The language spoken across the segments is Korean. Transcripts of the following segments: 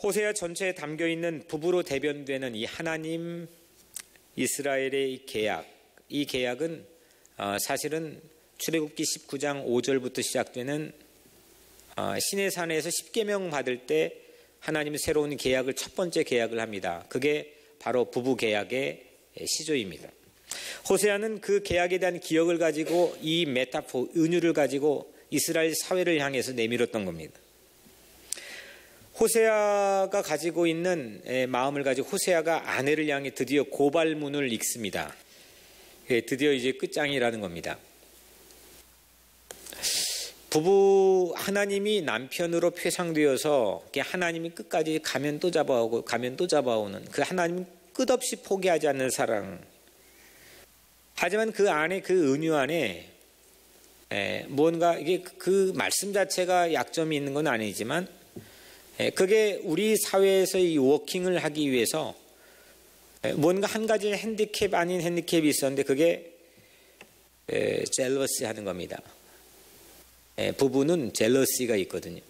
호세아 전체에 담겨있는 부부로 대변되는 이 하나님 이스라엘의 계약, 이 계약은 사실은 출애굽기 19장 5절부터 시작되는 시내산에서 십계명 받을 때 하나님은 새로운 계약을, 첫 번째 계약을 합니다. 그게 바로 부부 계약의 시조입니다. 호세아는 그 계약에 대한 기억을 가지고 이 메타포, 은유를 가지고 이스라엘 사회를 향해서 내밀었던 겁니다. 호세아가 가지고 있는 마음을 가지고 호세아가 아내를 향해 드디어 고발문을 읽습니다. 드디어 이제 끝장이라는 겁니다. 부부, 하나님이 남편으로 표상되어서 하나님이 끝까지 가면 또 잡아오고 가면 또 잡아오는 그 하나님 끝없이 포기하지 않는 사랑. 하지만 그 안에, 그 은유 안에 무언가, 이게 그 말씀 자체가 약점이 있는 건 아니지만 그게 우리 사회에서 이 워킹을 하기 위해서 뭔가 한 가지 핸디캡 아닌 핸디캡이 있었는데 그게 젤러시 하는 겁니다. 부부는 젤러시가 있거든요.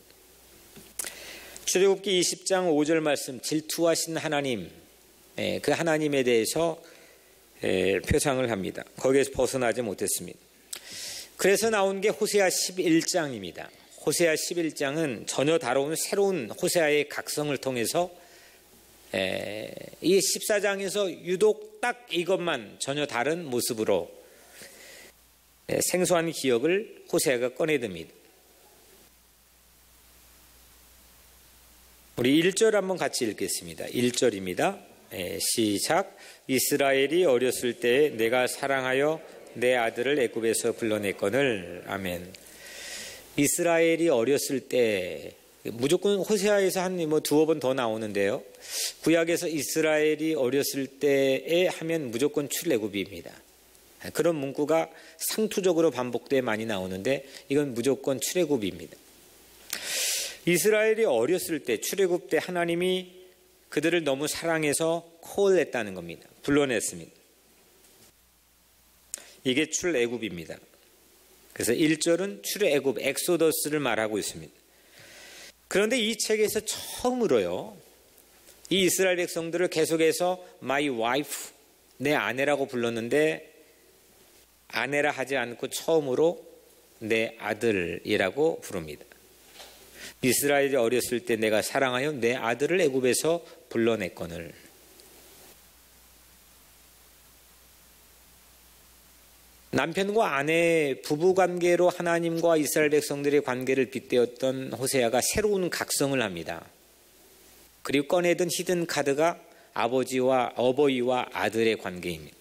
출애굽기 20장 5절 말씀, 질투하신 하나님, 그 하나님에 대해서 표상을 합니다. 거기에서 벗어나지 못했습니다. 그래서 나온 게 호세아 11장입니다. 호세아 11장은 전혀 다른 새로운 호세아의 각성을 통해서 이 14장에서 유독 딱 이것만 전혀 다른 모습으로 생소한 기억을 호세아가 꺼내듭니다. 우리 1절 한번 같이 읽겠습니다. 1절입니다. 시작. 이스라엘이 어렸을 때 내가 사랑하여 내 아들을 애굽에서 불러냈거늘. 아멘. 이스라엘이 어렸을 때, 무조건 호세아에서 한 두어 번 더 나오는데요. 구약에서 이스라엘이 어렸을 때에 하면 무조건 출애굽입니다. 그런 문구가 상투적으로 반복돼 많이 나오는데 이건 무조건 출애굽입니다. 이스라엘이 어렸을 때, 출애굽 때 하나님이 그들을 너무 사랑해서 콜했다는 겁니다. 불러냈습니다. 이게 출애굽입니다. 그래서 1절은 출애굽, 엑소더스를 말하고 있습니다. 그런데 이 책에서 처음으로요, 이 이스라엘 백성들을 계속해서 my wife, 내 아내라고 불렀는데 아내라 하지 않고 처음으로 내 아들이라고 부릅니다. 이스라엘이 어렸을 때 내가 사랑하여 내 아들을 애굽에서 불러냈거늘. 남편과 아내 부부관계로 하나님과 이스라엘 백성들의 관계를 빗대었던 호세아가 새로운 각성을 합니다. 그리고 꺼내든 히든 카드가 어버이와 아들의 관계입니다.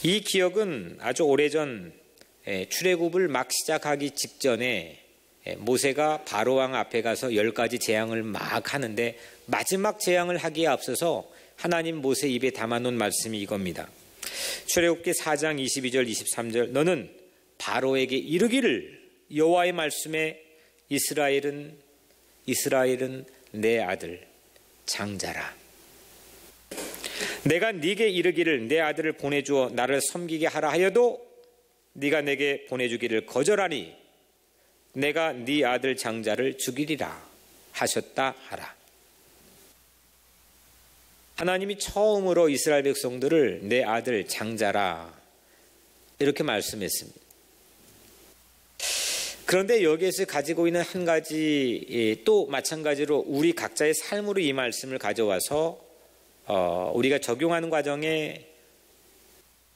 이 기억은 아주 오래전 출애굽을 막 시작하기 직전에 모세가 바로왕 앞에 가서 10가지 재앙을 막 하는데 마지막 재앙을 하기에 앞서서 하나님 모세 입에 담아놓은 말씀이 이겁니다. 출애굽기 4장 22절 23절 너는 바로에게 이르기를 여호와의 말씀에 이스라엘은 내 아들 장자라. 내가 네게 이르기를 내 아들을 보내주어 나를 섬기게 하라 하여도 네가 내게 보내주기를 거절하니 내가 네 아들 장자를 죽이리라 하셨다 하라. 하나님이 처음으로 이스라엘 백성들을 내 아들 장자라 이렇게 말씀했습니다. 그런데 여기에서 가지고 있는 한 가지, 또 마찬가지로 우리 각자의 삶으로 이 말씀을 가져와서 우리가 적용하는 과정에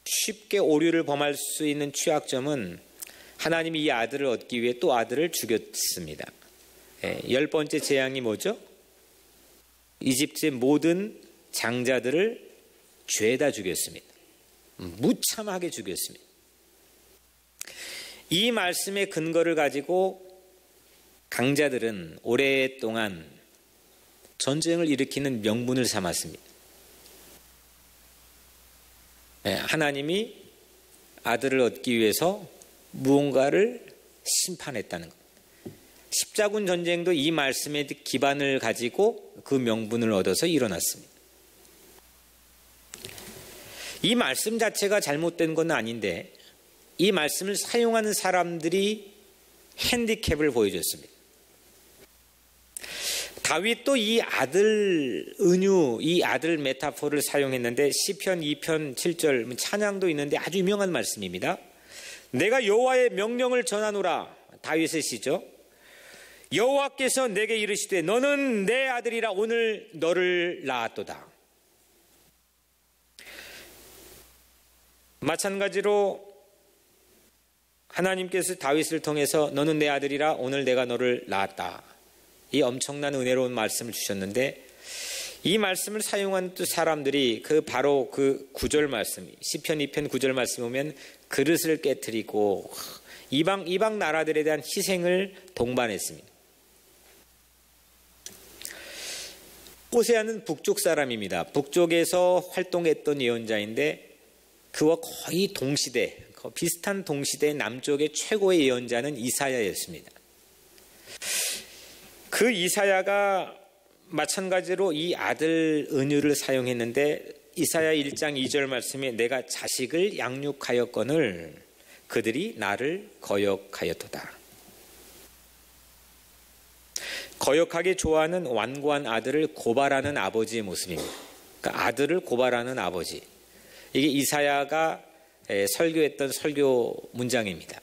쉽게 오류를 범할 수 있는 취약점은 하나님이 이 아들을 얻기 위해 또 아들을 죽였습니다. 10번째 재앙이 뭐죠? 이집트의 모든 장자들을 죄다 죽였습니다. 무참하게 죽였습니다. 이 말씀의 근거를 가지고 강자들은 오랫동안 전쟁을 일으키는 명분을 삼았습니다. 하나님이 아들을 얻기 위해서 무언가를 심판했다는 것. 십자군 전쟁도 이 말씀의 기반을 가지고 그 명분을 얻어서 일어났습니다. 이 말씀 자체가 잘못된 건 아닌데 이 말씀을 사용하는 사람들이 핸디캡을 보여줬습니다. 다윗도 이 아들 은유, 이 아들 메타포를 사용했는데 시편 2편 7절 찬양도 있는데 아주 유명한 말씀입니다. 내가 여호와의 명령을 전하노라. 다윗의 시죠. 여호와께서 내게 이르시되 너는 내 아들이라 오늘 너를 낳았도다. 마찬가지로 하나님께서 다윗을 통해서 너는 내 아들이라 오늘 내가 너를 낳았다. 이 엄청난 은혜로운 말씀을 주셨는데 이 말씀을 사용한 또 사람들이 바로 그 9절 말씀, 시편 2편 9절 말씀 보면 그릇을 깨트리고 이방 나라들에 대한 희생을 동반했습니다. 호세아는 북쪽 사람입니다. 북쪽에서 활동했던 예언자인데 그와 거의 동시대, 비슷한 동시대 남쪽의 최고의 예언자는 이사야였습니다. 그 이사야가 마찬가지로 이 아들 은유를 사용했는데 이사야 1장 2절 말씀에 내가 자식을 양육하였거늘 그들이 나를 거역하였도다. 거역하게 좋아하는 완고한 아들을 고발하는 아버지의 모습입니다. 그러니까 아들을 고발하는 아버지. 이게 이사야가 설교했던 설교 문장입니다.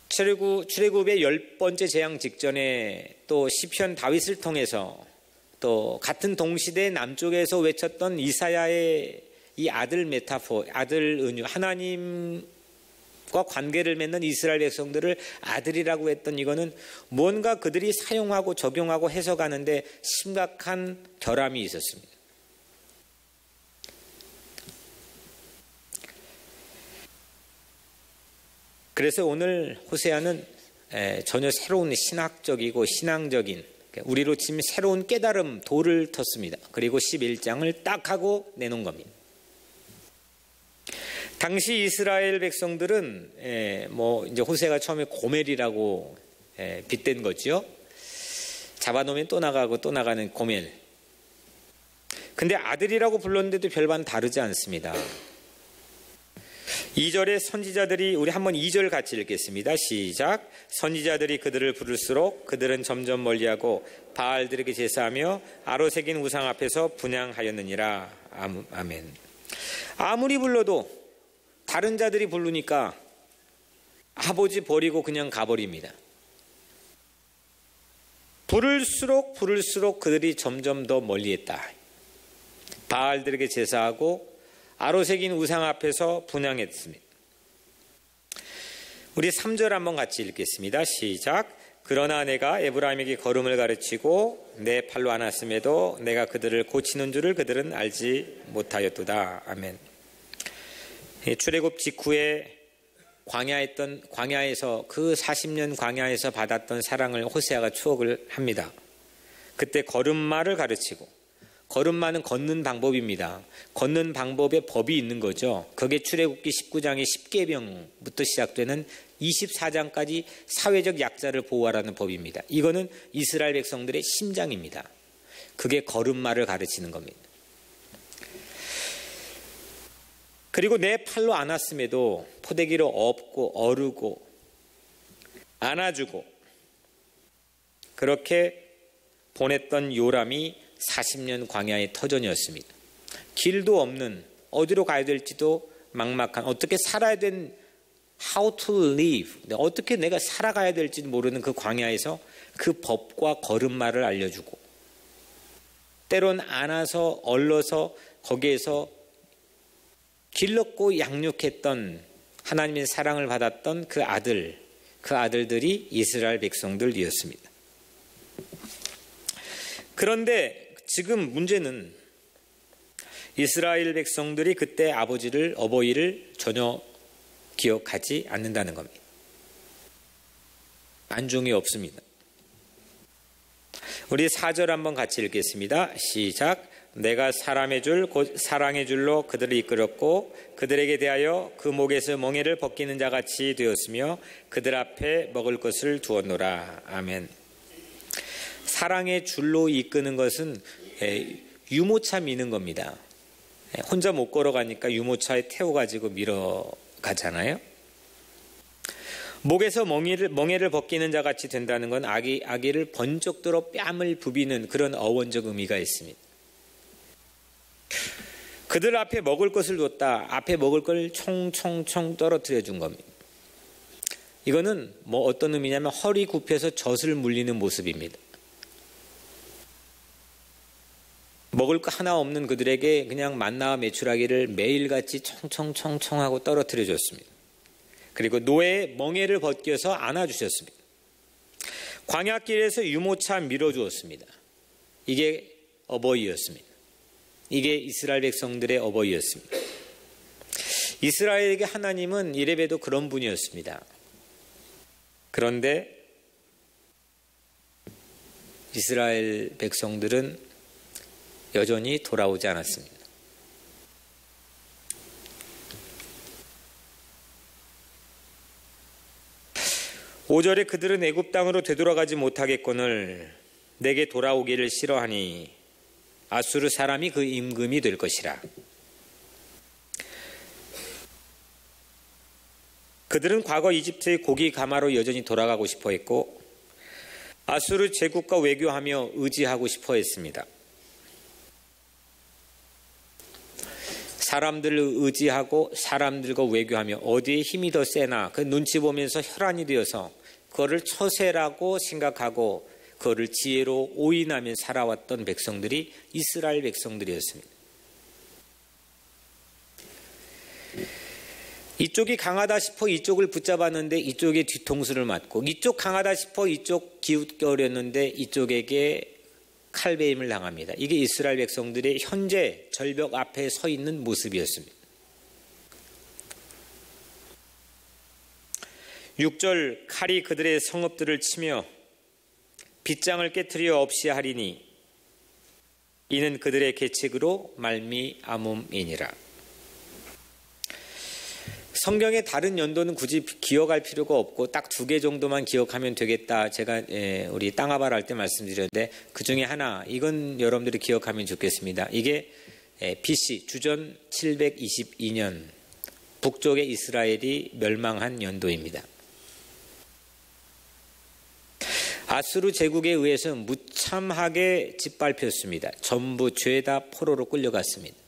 출애굽의 10번째 재앙 직전에 또 시편 다윗을 통해서 또 같은 동시대 남쪽에서 외쳤던 이사야의 이 아들 메타포, 아들 은유, 하나님과 관계를 맺는 이스라엘 백성들을 아들이라고 했던 이거는 뭔가 그들이 사용하고 적용하고 해석하는데 심각한 결함이 있었습니다. 그래서 오늘 호세아는 전혀 새로운 신학적이고 신앙적인 우리로 치면 새로운 깨달음 돌을 텄습니다. 그리고 11장을 딱 하고 내놓은 겁니다. 당시 이스라엘 백성들은 이제 호세아가 처음에 고멜이라고 빗댄 거죠. 잡아놓으면 또 나가고 또 나가는 고멜. 근데 아들이라고 불렀는데도 별반 다르지 않습니다. 2절에 선지자들이 우리 한번 2절 같이 읽겠습니다. 시작. 선지자들이 그들을 부를수록 그들은 점점 멀리하고 바알들에게 제사하며 아로새긴 우상 앞에서 분향하였느니라. 아멘. 아무리 불러도 다른 자들이 부르니까 아버지 버리고 그냥 가버립니다. 부를수록 그들이 점점 더 멀리했다. 바알들에게 제사하고 아로새긴 우상 앞에서 분향했습니다. 우리 3절 한번 같이 읽겠습니다. 시작. 그러나 내가 에브라임에게 걸음을 가르치고 내 팔로 안았음에도 내가 그들을 고치는 줄을 그들은 알지 못하였도다. 아멘. 출애굽 직후에 광야에서 그 40년 광야에서 받았던 사랑을 호세아가 추억을 합니다. 그때 걸음마를 가르치고 걸음마는 걷는 방법입니다. 걷는 방법에 법이 있는 거죠. 그게 출애굽기 19장의 10계명부터 시작되는 24장까지 사회적 약자를 보호하라는 법입니다. 이거는 이스라엘 백성들의 심장입니다. 그게 걸음마를 가르치는 겁니다. 그리고 내 팔로 안았음에도 포대기로 업고 어르고 안아주고 그렇게 보냈던 요람이 40년 광야의 터전이었습니다. 길도 없는 어디로 가야 될지도 막막한 어떻게 살아야 된 how to live 어떻게 내가 살아가야 될지도 모르는 그 광야에서 그 법과 걸음마를 알려주고 때론 안아서 얼러서 거기에서 길렀고 양육했던 하나님의 사랑을 받았던 그 아들들이 이스라엘 백성들이었습니다. 그런데 지금 문제는 이스라엘 백성들이 그때 어버이를 전혀 기억하지 않는다는 겁니다. 안중이 없습니다. 우리 4절 한번 같이 읽겠습니다. 시작. 내가 사람의 줄 곧 사랑의 줄로 그들을 이끌었고 그들에게 대하여 그 목에서 멍에를 벗기는 자같이 되었으며 그들 앞에 먹을 것을 두었노라. 아멘. 사랑의 줄로 이끄는 것은 유모차 미는 겁니다. 혼자 못 걸어가니까 유모차에 태워가지고 밀어가잖아요. 목에서 멍에를 벗기는 자 같이 된다는 건 아기를 번쩍 들어 뺨을 부비는 그런 어원적 의미가 있습니다. 그들 앞에 먹을 것을 뒀다. 앞에 먹을 걸 총총총 떨어뜨려 준 겁니다. 이거는 어떤 의미냐면 허리 굽혀서 젖을 물리는 모습입니다. 먹을 거 하나 없는 그들에게 그냥 만나와 메추라기를 매일같이 총총총총 하고 떨어뜨려 줬습니다. 그리고 노예의 멍에를 벗겨서 안아주셨습니다. 광야길에서 유모차 밀어주었습니다. 이게 어버이였습니다. 이게 이스라엘 백성들의 어버이였습니다. 이스라엘에게 하나님은 이래봬도 그런 분이었습니다. 그런데 이스라엘 백성들은 여전히 돌아오지 않았습니다. 오절에 그들은 애굽 땅으로 되돌아가지 못하겠거늘 내게 돌아오기를 싫어하니 아수르 사람이 그 임금이 될 것이라. 그들은 과거 이집트의 고기 가마로 여전히 돌아가고 싶어 했고 아수르 제국과 외교하며 의지하고 싶어 했습니다. 사람들을 의지하고 사람들과 외교하며 어디에 힘이 더 세나 그 눈치 보면서 혈안이 되어서 그거를 처세라고 생각하고 그거를 지혜로 오인하며 살아왔던 백성들이 이스라엘 백성들이었습니다. 이쪽이 강하다 싶어 이쪽을 붙잡았는데 이쪽에 뒤통수를 맞고 이쪽 강하다 싶어 이쪽 기웃거렸는데 이쪽에게 칼베임을 당합니다. 이게 이스라엘 백성들의 현재 절벽 앞에 서 있는 모습이었습니다. 6절 칼이 그들의 성읍들을 치며 빗장을 깨트려 없이 하리니 이는 그들의 계책으로 말미암음이니라. 성경의 다른 연도는 굳이 기억할 필요가 없고 딱 2개 정도만 기억하면 되겠다. 제가 우리 땅아발 할 때 말씀드렸는데 그 중에 하나 이건 여러분들이 기억하면 좋겠습니다. 이게 BC 주전 722년 북쪽의 이스라엘이 멸망한 연도입니다. 아수르 제국에 의해서 무참하게 짓밟혔습니다. 전부 죄다 포로로 끌려갔습니다.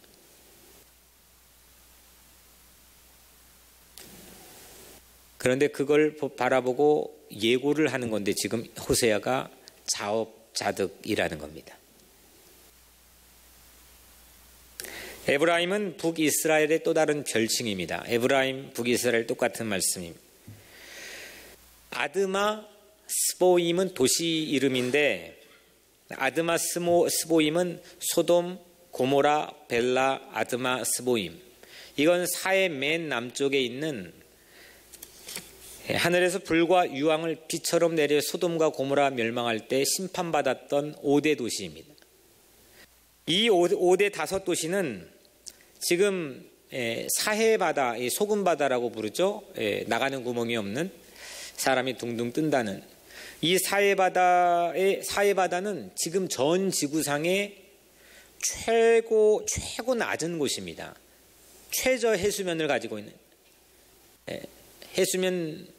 그런데 그걸 바라보고 예고를 하는 건데 지금 호세아가 자업자득이라는 겁니다. 에브라임은 북이스라엘의 또 다른 별칭입니다. 에브라임, 북이스라엘 똑같은 말씀입니다. 아드마 스보임은 도시 이름인데 아드마 스보임은 소돔, 고모라, 벨라, 아드마 스보임. 이건 사해 맨 남쪽에 있는 하늘에서 불과 유황을 비처럼 내려 소돔과 고모라 멸망할 때 심판받았던 5대 도시입니다. 이 5대 5도시는 지금 사해바다, 소금바다라고 부르죠. 나가는 구멍이 없는 사람이 둥둥 뜬다는 이 사해바다는 지금 전 지구상의 최고 낮은 곳입니다. 최저 해수면을 가지고 있는 해수면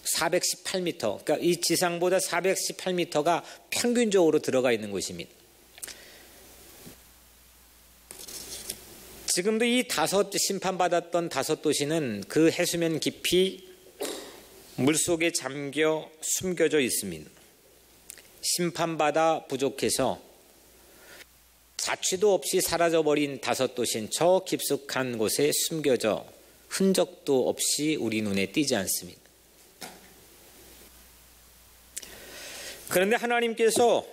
418m, 그러니까 이 지상보다 418m가 평균적으로 들어가 있는 곳입니다. 지금도 이 심판받았던 5도시는 그 해수면 깊이 물속에 잠겨 숨겨져 있습니다. 심판받아 부족해서 자취도 없이 사라져버린 5도시는 저 깊숙한 곳에 숨겨져 흔적도 없이 우리 눈에 띄지 않습니다. 그런데 하나님께서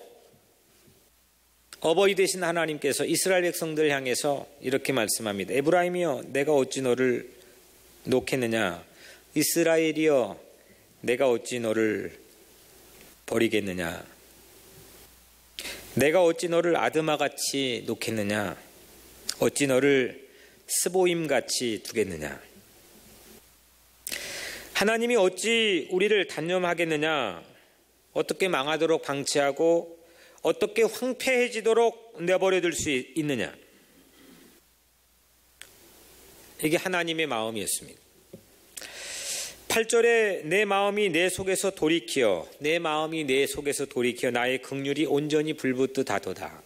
어버이 되신 하나님께서 이스라엘 백성들을 향해서 이렇게 말씀합니다. 에브라임이여 내가 어찌 너를 놓겠느냐, 이스라엘이여 내가 어찌 너를 버리겠느냐, 내가 어찌 너를 아드마같이 놓겠느냐, 어찌 너를 스보임같이 두겠느냐. 하나님이 어찌 우리를 단념하겠느냐, 어떻게 망하도록 방치하고 어떻게 황폐해지도록 내버려둘 수 있느냐. 이게 하나님의 마음이었습니다. 8절에 내 마음이 내 속에서 돌이키어 내 마음이 내 속에서 돌이키어 나의 긍휼이 온전히 불붙듯 하도다.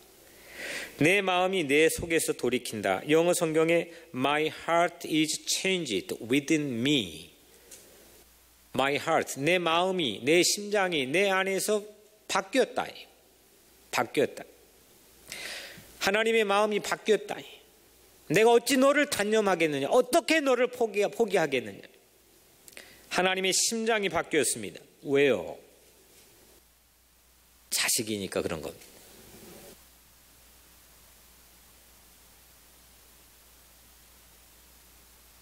내 마음이 내 속에서 돌이킨다. 영어 성경에 My heart is changed within me. My heart, 내 마음이, 내 심장이 내 안에서 바뀌었다. 바뀌었다. 하나님의 마음이 바뀌었다. 내가 어찌 너를 단념하겠느냐? 어떻게 너를 포기하겠느냐? 하나님의 심장이 바뀌었습니다. 왜요? 자식이니까 그런 겁니다.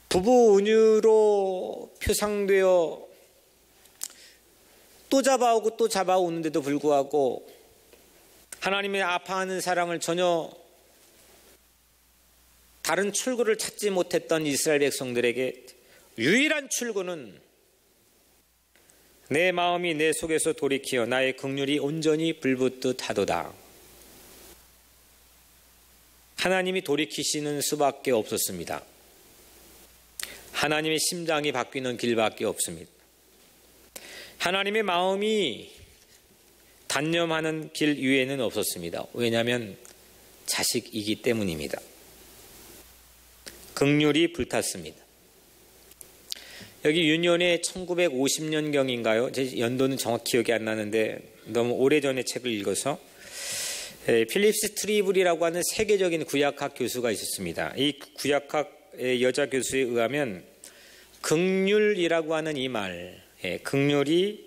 부부 은유로 표상되어 또 잡아오고 또 잡아오는데도 불구하고 하나님의 아파하는 사랑을 전혀 다른 출구를 찾지 못했던 이스라엘 백성들에게 유일한 출구는 내 마음이 내 속에서 돌이키어 나의 긍휼이 온전히 불붙듯 하도다. 하나님이 돌이키시는 수밖에 없었습니다. 하나님의 심장이 바뀌는 길밖에 없습니다. 하나님의 마음이 단념하는 길 위에는 없었습니다. 왜냐하면 자식이기 때문입니다. 긍휼이 불탔습니다. 여기 윤년의 1950년경인가요? 제 연도는 정확히 기억이 안 나는데 너무 오래전에 책을 읽어서 필립스 트리블이라고 하는 세계적인 구약학 교수가 있었습니다. 이 구약학의 여자 교수에 의하면 긍휼이라고 하는 이 말, 긍휼이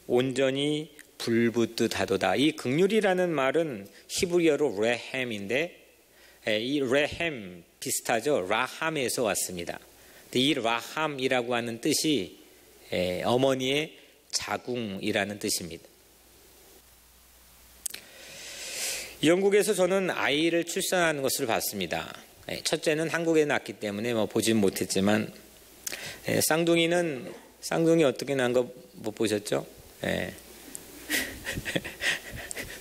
온전히 불붙듯 하도다. 이 긍휼이라는 말은 히브리어로 레햄인데 이 레햄 비슷하죠. 라함에서 왔습니다. 이 라함이라고 하는 뜻이 어머니의 자궁이라는 뜻입니다. 영국에서 저는 아이를 출산하는 것을 봤습니다. 첫째는 한국에 낳기 때문에 보진 못했지만 쌍둥이 어떻게 난 거 못 보셨죠?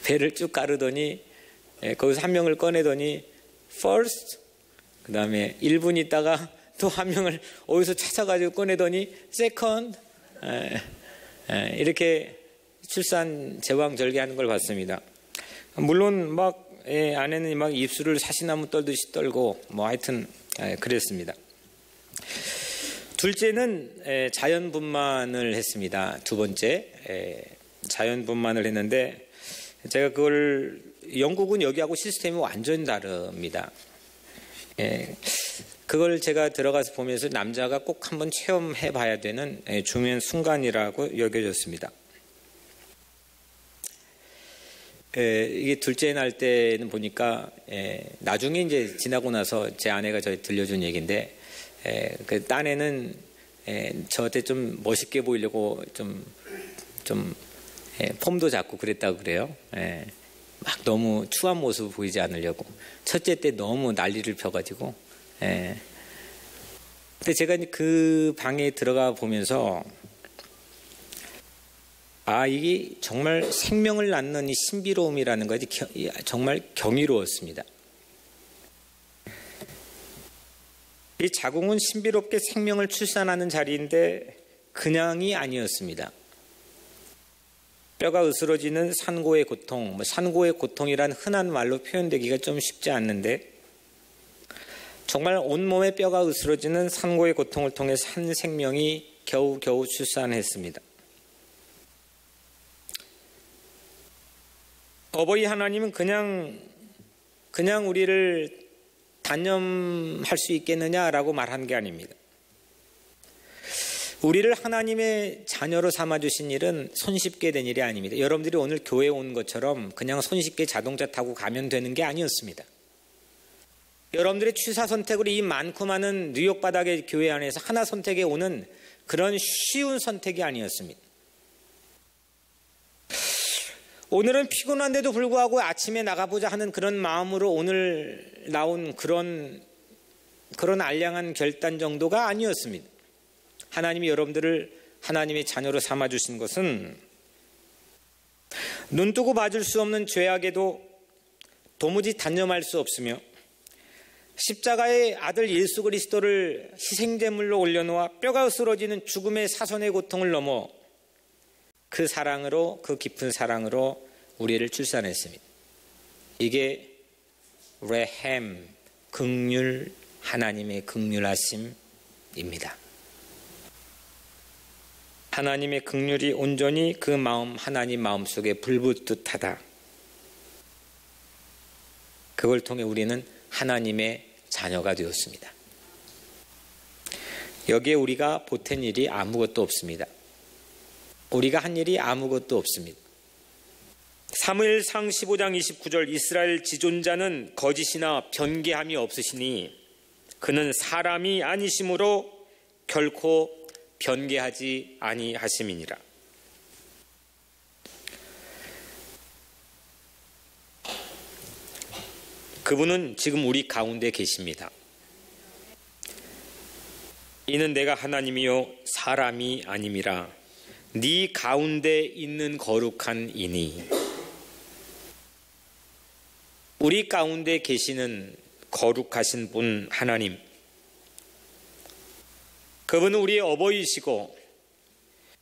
배를 쭉 가르더니 거기서 한 명을 꺼내더니 first, 그 다음에 1분 있다가 또 한 명을 어디서 찾아가지고 꺼내더니 second, 이렇게 출산 제왕절개하는 걸 봤습니다. 물론 아내는 막 입술을 사시나무 떨듯이 떨고 하여튼 그랬습니다. 둘째는 자연분만을 했습니다. 두 번째 자연분만을 했는데 제가 그걸 영국은 여기하고 시스템이 완전히 다릅니다. 그걸 제가 들어가서 보면서 남자가 꼭 한번 체험해 봐야 되는 중요한 순간이라고 여겨졌습니다. 이게 둘째 날 때는 보니까 나중에 이제 지나고 나서 제 아내가 저희 들려준 얘기인데 그 딴에는 저한테 좀 멋있게 보이려고 좀 폼도 잡고 그랬다고 그래요. 막 너무 추한 모습 보이지 않으려고. 첫째 때 너무 난리를 펴가지고. 근데 제가 그 방에 들어가 보면서 이게 정말 생명을 낳는 이 신비로움이라는 것이 정말 경이로웠습니다. 이 자궁은 신비롭게 생명을 출산하는 자리인데 그냥이 아니었습니다. 뼈가 으스러지는 산고의 고통, 산고의 고통이란 흔한 말로 표현되기가 좀 쉽지 않는데 정말 온몸의 뼈가 으스러지는 산고의 고통을 통해서 한 생명이 겨우겨우 출산했습니다. 어버이 하나님은 그냥 우리를 단념할 수 있겠느냐라고 말한 게 아닙니다. 우리를 하나님의 자녀로 삼아주신 일은 손쉽게 된 일이 아닙니다. 여러분들이 오늘 교회에 온 것처럼 그냥 손쉽게 자동차 타고 가면 되는 게 아니었습니다. 여러분들의 취사 선택으로 이 많고 많은 뉴욕 바닥의 교회 안에서 하나 선택에 오는 그런 쉬운 선택이 아니었습니다. 오늘은 피곤한데도 불구하고 아침에 나가보자 하는 그런 마음으로 오늘 나온 그런 알량한 결단 정도가 아니었습니다. 하나님이 여러분들을 하나님의 자녀로 삼아주신 것은 눈뜨고 봐줄 수 없는 죄악에도 도무지 단념할 수 없으며 십자가의 아들 예수 그리스도를 희생제물로 올려놓아 뼈가 쓰러지는 죽음의 사선의 고통을 넘어 그 사랑으로, 그 깊은 사랑으로 우리를 출산했습니다. 이게 레헴, 긍휼, 하나님의 긍휼하심입니다. 하나님의 긍휼이 온전히 그 마음, 하나님 마음속에 불붙듯 하다. 그걸 통해 우리는 하나님의 자녀가 되었습니다. 여기에 우리가 보탠 일이 아무것도 없습니다. 우리가 한 일이 아무것도 없습니다. 사무엘상 15장 29절 이스라엘 지존자는 거짓이나 변개함이 없으시니 그는 사람이 아니심으로 결코 변개하지 아니하심이니라. 그분은 지금 우리 가운데 계십니다. 이는 내가 하나님이요 사람이 아님이라. 네 가운데 있는 거룩한 이니. 우리 가운데 계시는 거룩하신 분 하나님, 그분은 우리의 어버이시고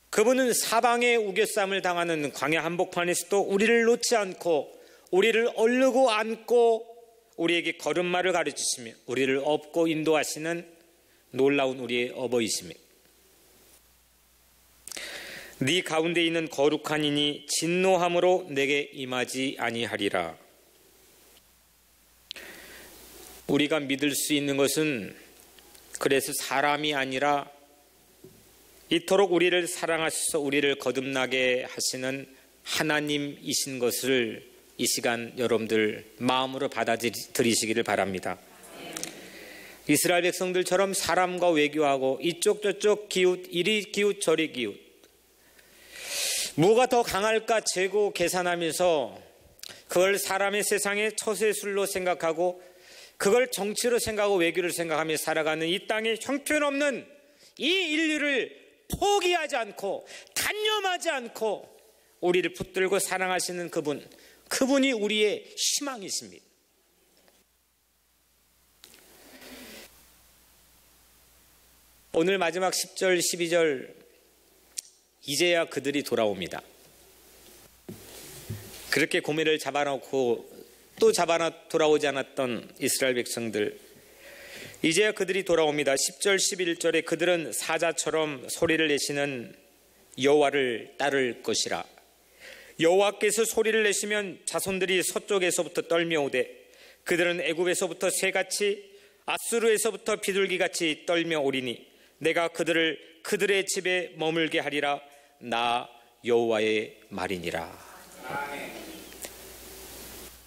그분은 사방에 우겨쌈을 당하는 광야 한복판에서도 우리를 놓지 않고 우리를 얼르고 안고 우리에게 걸음마를 가르치시며 우리를 업고 인도하시는 놀라운 우리의 어버이십니다. 네 가운데 있는 거룩한 이니 진노함으로 내게 임하지 아니하리라. 우리가 믿을 수 있는 것은 그래서 사람이 아니라 이토록 우리를 사랑하셔서 우리를 거듭나게 하시는 하나님이신 것을 이 시간 여러분들 마음으로 받아들이시기를 바랍니다. 이스라엘 백성들처럼 사람과 외교하고 이쪽 저쪽 기웃, 이리 기웃 저리 기웃, 뭐가 더 강할까 재고 계산하면서 그걸 사람의 세상의 처세술로 생각하고 그걸 정치로 생각하고 외교를 생각하며 살아가는 이 땅에 형편없는 이 인류를 포기하지 않고 단념하지 않고 우리를 붙들고 사랑하시는 그분이 우리의 희망이십니다. 오늘 마지막 10절 12절 이제야 그들이 돌아옵니다. 그렇게 고매를 잡아놓고 또 돌아오지 않았던 이스라엘 백성들, 이제야 그들이 돌아옵니다. 10절 11절에 그들은 사자처럼 소리를 내시는 여호와를 따를 것이라. 여호와께서 소리를 내시면 자손들이 서쪽에서부터 떨며오되 그들은 애굽에서부터 새같이 아수르에서부터 비둘기같이 떨며오리니 내가 그들을 그들의 집에 머물게 하리라. 나 여호와의 말이니라.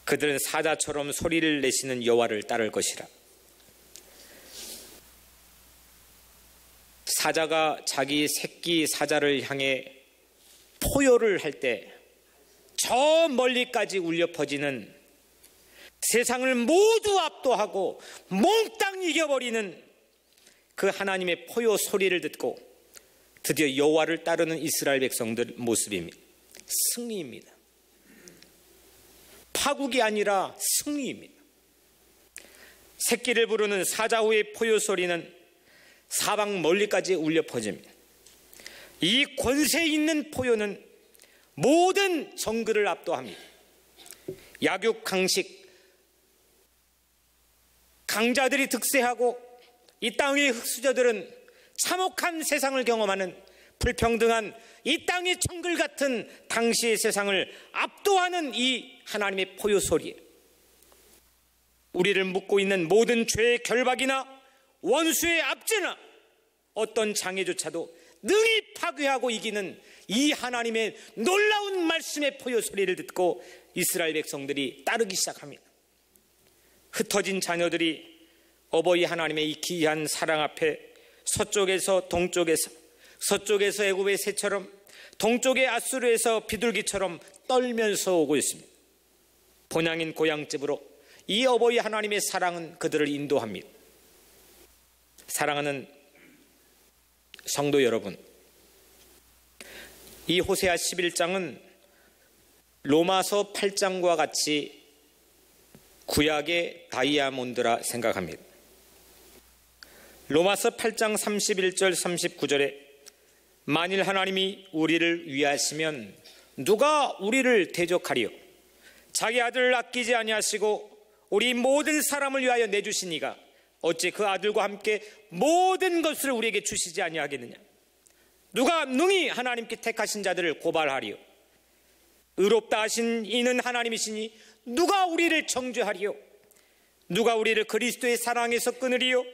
그들은 사자처럼 소리를 내시는 여호와를 따를 것이라. 사자가 자기 새끼 사자를 향해 포효를 할 때 저 멀리까지 울려 퍼지는, 세상을 모두 압도하고 몽땅 이겨버리는 그 하나님의 포효 소리를 듣고 드디어 여호와를 따르는 이스라엘 백성들 모습입니다. 승리입니다. 파국이 아니라 승리입니다. 새끼를 부르는 사자후의 포효 소리는 사방 멀리까지 울려 퍼집니다. 이 권세 있는 포효는 모든 정글을 압도합니다. 약육 강식, 강자들이 득세하고 이 땅의 흑수저들은 참혹한 세상을 경험하는 불평등한 이 땅의 정글 같은 당시의 세상을 압도하는 이 하나님의 포효 소리에 우리를 묶고 있는 모든 죄의 결박이나 원수의 압제나 어떤 장애조차도 능히 파괴하고 이기는 이 하나님의 놀라운 말씀의 포효 소리를 듣고 이스라엘 백성들이 따르기 시작합니다. 흩어진 자녀들이 어버이 하나님의 이 귀한 사랑 앞에 서쪽에서 동쪽에서, 서쪽에서 애굽의 새처럼 동쪽의 아수르에서 비둘기처럼 떨면서 오고 있습니다. 본향인 고향집으로 이 어버이 하나님의 사랑은 그들을 인도합니다. 사랑하는 성도 여러분, 이 호세아 11장은 로마서 8장과 같이 구약의 다이아몬드라 생각합니다. 로마서 8장 31절 39절에 만일 하나님이 우리를 위하시면 누가 우리를 대적하리요? 자기 아들을 아끼지 아니하시고 우리 모든 사람을 위하여 내주신 이가 어찌 그 아들과 함께 모든 것을 우리에게 주시지 아니하겠느냐? 누가 능히 하나님께 택하신 자들을 고발하리요? 의롭다 하신 이는 하나님이시니 누가 우리를 정죄하리요? 누가 우리를 그리스도의 사랑에서 끊으리요?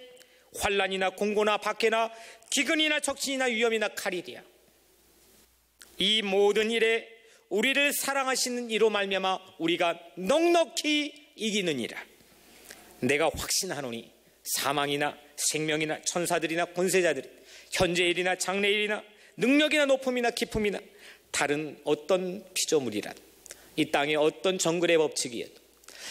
환난이나 공고나 박해나 기근이나 적신이나 위험이나 칼이랴. 이 모든 일에 우리를 사랑하시는 이로 말미암아 우리가 넉넉히 이기느니라. 내가 확신하노니 사망이나 생명이나 천사들이나 권세자들이 현재일이나 장래일이나 능력이나 높음이나 깊음이나 다른 어떤 피조물이라도 이 땅의 어떤 정글의 법칙이어도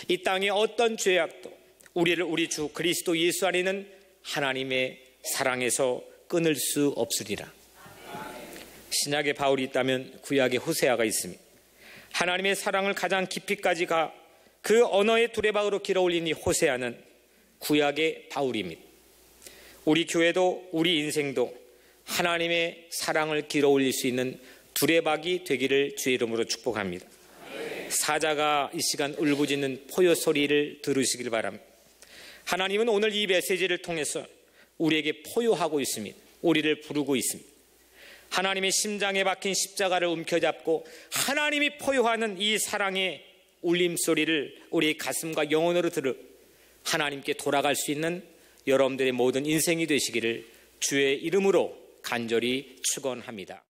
이 땅의 어떤 죄악도 우리를 우리 주 그리스도 예수 안에 있는 하나님의 사랑에서 끊을 수 없으리라. 신약에 바울이 있다면 구약에 호세아가 있습니다. 하나님의 사랑을 가장 깊이까지 가 그 언어의 두레박으로 길어올린 이 호세아는 구약의 바울입니다. 우리 교회도 우리 인생도 하나님의 사랑을 길어올릴 수 있는 두레박이 되기를 주의 이름으로 축복합니다. 사자가 이 시간 울부짖는 포효 소리를 들으시길 바랍니다. 하나님은 오늘 이 메시지를 통해서 우리에게 포효하고 있습니다. 우리를 부르고 있습니다. 하나님의 심장에 박힌 십자가를 움켜잡고 하나님이 포효하는 이 사랑의 울림소리를 우리 가슴과 영혼으로 들을 하나님께 돌아갈 수 있는 여러분들의 모든 인생이 되시기를 주의 이름으로 간절히 축원합니다.